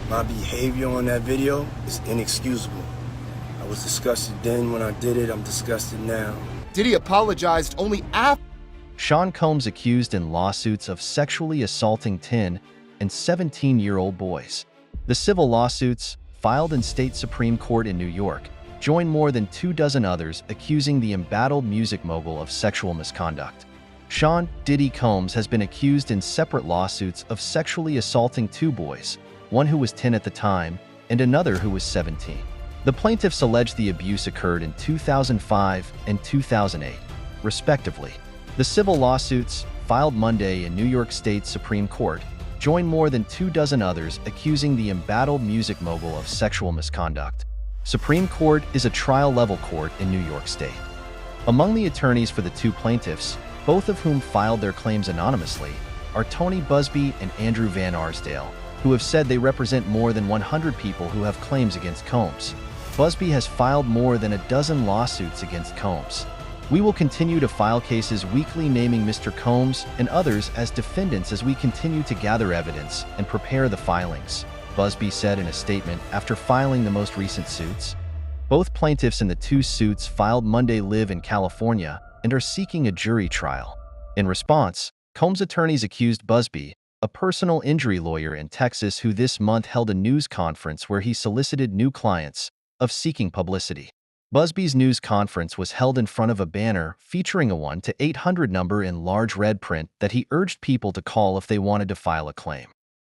My behavior on that video is inexcusable. I was disgusted then when I did it. I'm disgusted now. Diddy apologized only after. Sean Combs accused in lawsuits of sexually assaulting 10 and 17-year-old boys. The civil lawsuits, filed in state Supreme Court in New York, join more than 24 others accusing the embattled music mogul of sexual misconduct. Sean "Diddy" Combs has been accused in separate lawsuits of sexually assaulting 2 boys, one who was 10 at the time and another who was 17. The plaintiffs allege the abuse occurred in 2005 and 2008, respectively. The civil lawsuits, filed Monday in New York State Supreme Court, join more than 24 others accusing the embattled music mogul of sexual misconduct. Supreme Court is a trial-level court in New York State. Among the attorneys for the 2 plaintiffs, both of whom filed their claims anonymously, are Tony Busby and Andrew Van Arsdale, who have said they represent more than 100 people who have claims against Combs. Busby has filed more than a dozen lawsuits against Combs. "We will continue to file cases weekly naming Mr. Combs and others as defendants as we continue to gather evidence and prepare the filings," Busby said in a statement after filing the most recent suits. Both plaintiffs in the 2 suits filed Monday live in California and are seeking a jury trial. In response, Combs' attorneys accused Busby, a personal injury lawyer in Texas who this month held a news conference where he solicited new clients, of seeking publicity. Busby's news conference was held in front of a banner featuring a 1-800 number in large red print that he urged people to call if they wanted to file a claim.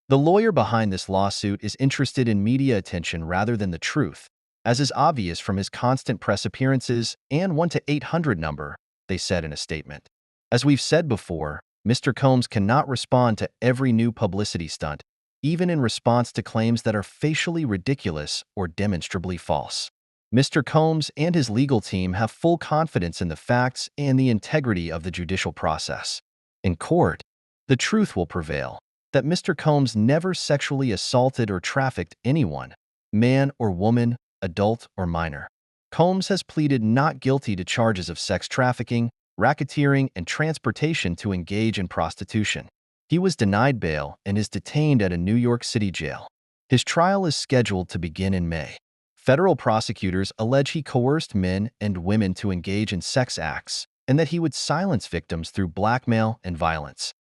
The lawyer behind this lawsuit is interested in media attention rather than the truth, as is obvious from his constant press appearances and 1-800 number, they said in a statement. "As we've said before, Mr. Combs cannot respond to every new publicity stunt, even in response to claims that are facially ridiculous or demonstrably false. Mr. Combs and his legal team have full confidence in the facts and the integrity of the judicial process. In court, the truth will prevail, that Mr. Combs never sexually assaulted or trafficked anyone, man or woman, adult or minor. Combs has pleaded not guilty to charges of sex trafficking, racketeering, and transportation to engage in prostitution. He was denied bail and is detained at a New York City jail. His trial is scheduled to begin in May. Federal prosecutors allege he coerced men and women to engage in sex acts and that he would silence victims through blackmail and violence.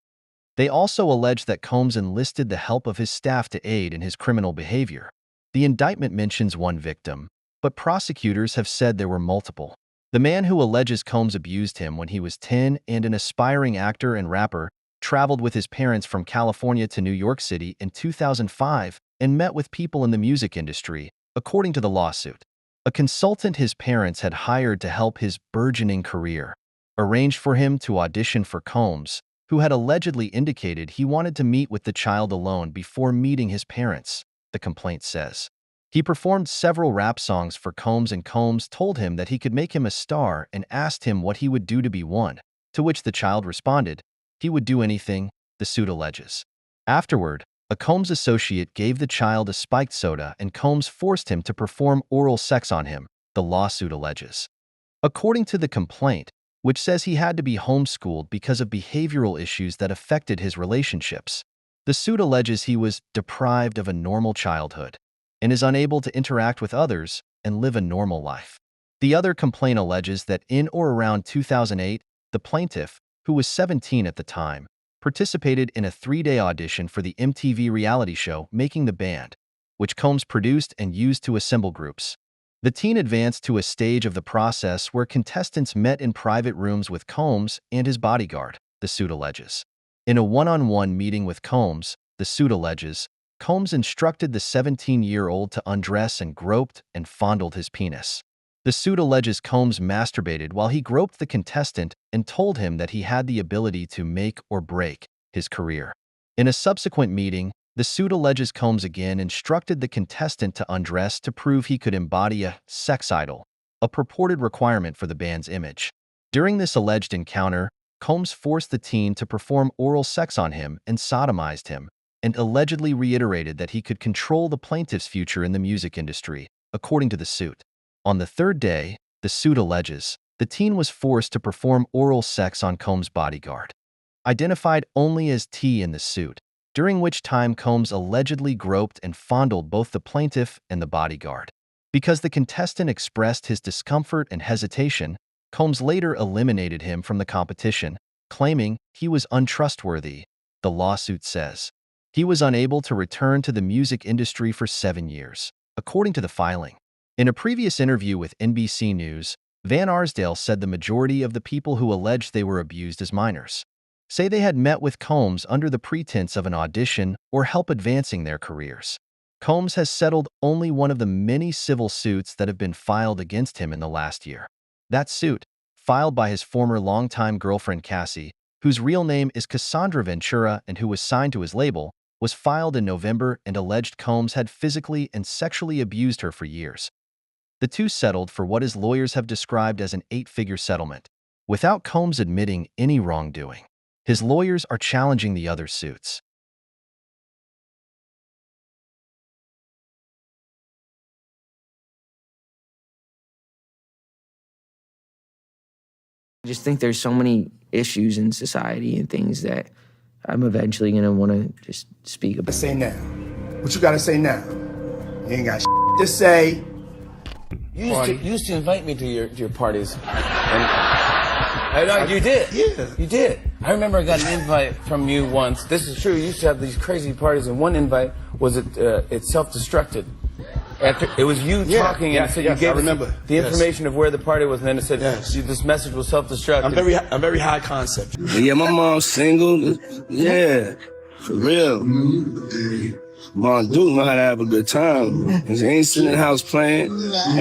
They also allege that Combs enlisted the help of his staff to aid in his criminal behavior. The indictment mentions 1 victim, but prosecutors have said there were multiple. The man who alleges Combs abused him when he was 10 and an aspiring actor and rapper traveled with his parents from California to New York City in 2005 and met with people in the music industry, according to the lawsuit. A consultant his parents had hired to help his burgeoning career arranged for him to audition for Combs, who had allegedly indicated he wanted to meet with the child alone before meeting his parents, the complaint says. He performed several rap songs for Combs, and Combs told him that he could make him a star and asked him what he would do to be one, to which the child responded, "He would do anything," the suit alleges. Afterward, a Combs associate gave the child a spiked soda and Combs forced him to perform oral sex on him, the lawsuit alleges. According to the complaint, which says he had to be homeschooled because of behavioral issues that affected his relationships, the suit alleges he was deprived of a normal childhood and is unable to interact with others and live a normal life. The other complaint alleges that in or around 2008, the plaintiff, who was 17 at the time, participated in a 3-day audition for the MTV reality show Making the Band, which Combs produced and used to assemble groups. The teen advanced to a stage of the process where contestants met in private rooms with Combs and his bodyguard, the suit alleges. In a one-on-one meeting with Combs, the suit alleges, Combs instructed the 17-year-old to undress and groped and fondled his penis. The suit alleges Combs masturbated while he groped the contestant and told him that he had the ability to make or break his career. In a subsequent meeting, the suit alleges Combs again instructed the contestant to undress to prove he could embody a sex idol, a purported requirement for the band's image. During this alleged encounter, Combs forced the teen to perform oral sex on him and sodomized him, and allegedly reiterated that he could control the plaintiff's future in the music industry, according to the suit. On the 3rd day, the suit alleges, the teen was forced to perform oral sex on Combs' bodyguard. Identified only as T in the suit, during which time Combs allegedly groped and fondled both the plaintiff and the bodyguard. Because the contestant expressed his discomfort and hesitation, Combs later eliminated him from the competition, claiming he was untrustworthy, the lawsuit says. He was unable to return to the music industry for 7 years, according to the filing. In a previous interview with NBC News, Van Arsdale said the majority of the people who alleged they were abused as minors say they had met with Combs under the pretense of an audition or help advancing their careers. Combs has settled only one of the many civil suits that have been filed against him in the last year. That suit, filed by his former longtime girlfriend Cassie, whose real name is Cassandra Ventura and who was signed to his label, was filed in November and alleged Combs had physically and sexually abused her for years. The two settled for what his lawyers have described as an 8-figure settlement, without Combs admitting any wrongdoing. His lawyers are challenging the other suits. I just think there's so many issues in society and things that I'm eventually gonna wanna just speak about. Say now. What you gotta say now? You ain't got to say. You used to invite me to your parties. And you did. Yeah. You did. I remember I got an invite from you once. This is true. You used to have these crazy parties, and one invite was it self-destructed. After it was you talking, and so you gave us the information of where the party was, and then it said this message was self-destructed. I'm very high concept. Yeah, my mom's single. Yeah, for real. Mom Duke know how to have a good time. She ain't sitting in the house playing.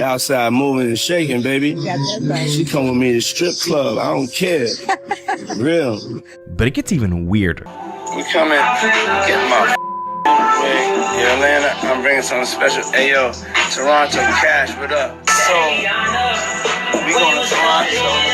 Outside moving and shaking, baby. She come with me to strip club. I don't care. Real. But it gets even weirder. We coming, getting my way. Yeah, Atlanta, I'm bringing something special. Hey, yo, Toronto, Cash, what up? So, we going to Toronto.